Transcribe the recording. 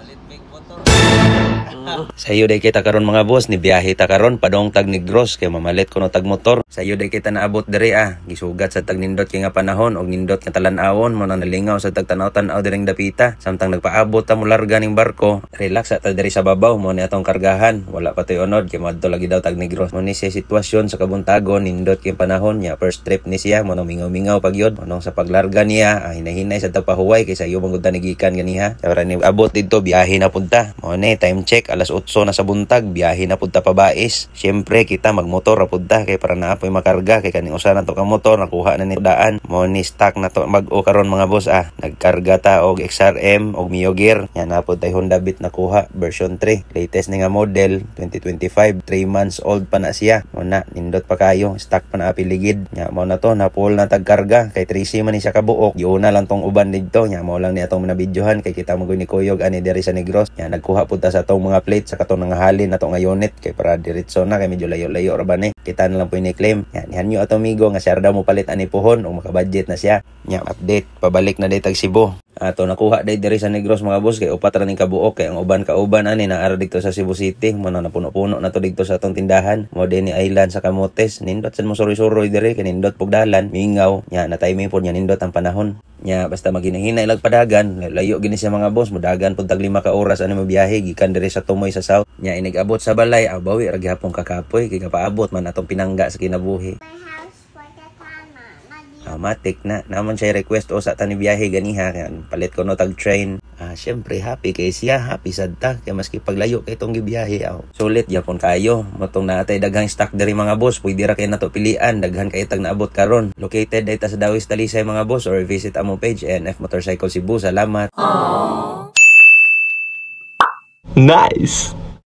Palit big motor. Sayo day kita karon mga boss, ni biyahe ta karon padong tag Negros kay mamalit kuno tag motor. Sayo day kita naabot diri gisugat sa tag nindot kay nga panahon og nindot nga talan-awon mo na nalingaw sa tag tanaw-tanaw diring dapita. Samtang nagpaabot ta mo larga ning barko, relax ta diri sa babaw mo ni atong kargahan. Wala pa toy unod kay madto lagi daw tag Negros. Mo ni siya sitwasyon sa kabuntagon nindot kay panahon nya first trip ni siya mo mingaw-mingaw pagyod. Monong sa paglarga niya hinahinay sa tagpahuway kay sayo mangud ta nigikan ganiha. Sa ni abot didto biyahe na punta. Mo ni time check alas 8 na sa buntag, biyahe na punta pa Bais. Siyempre kita magmotor ra punta kay para naapoy makarga kay kaning usa na to ka motor nakuha na ni daan. Mo ni stock na to mag-o karon mga boss nagkarga ta og XRM og Mio Gear. Yan na pud tay Honda Beat nakuha version 3. Latest ni nga model 2025, 3 months old pa na siya. Mo na nindot pa kayo, stock pa na apiligid. Nya mo na to na full na tagkarga kay 3C man ni siya kabuok. Giuna lang tong uban didto nya mo lang ni atong manabidyohan kay kita mo ni Kuyog ani diri sa Negros. Nya nagkuha pud ta sa tong mga plate sa katong nangahalin na to nga unit kay para diretso na kay medyo layo-layo ra ba ni. Kita na lang po ni-claim. Yan niyo ato amigo nga siya daw mo palit ani puhon o makabudget na siya. Nya update pabalik na day tag Cebu. Ato nakuha day diri sa Negros mga boss kay upat ra ning kabuok kay ang uban kauban ani na ara dito sa Cebu City mo na napuno-puno na to dito sa atong tindahan. Mo ni Island sa Camotes nindot sad mo suroy-suroy diri kay nindot pugdalan mingaw nya na timing pod nya nindot ang panahon. Nya basta maghinay lag padagan layo gini siya mga boss modagan pud tag 5 ka oras ani mo biyahe gikan diri sa Tumoy sa South. Nya inigabot sa balay bawi ra gihapon kakapoy kay kapaabot man atong pinangga sa kinabuhi. Matik na naman siya request o sa tani biyahe ganiha palit ko no tag train. Syempre happy kay siya, happy sad ta kay maski paglayo kay tong gibiyahe sulit gyapon kayo. Motong natay daghang stock diri mga boss, pwede ra kay nato pilian daghan kay tag naabot karon. Located dayta sa Dawis Talisay mga boss or visit amo page NF Motorcycle Cebu. Salamat. Nice.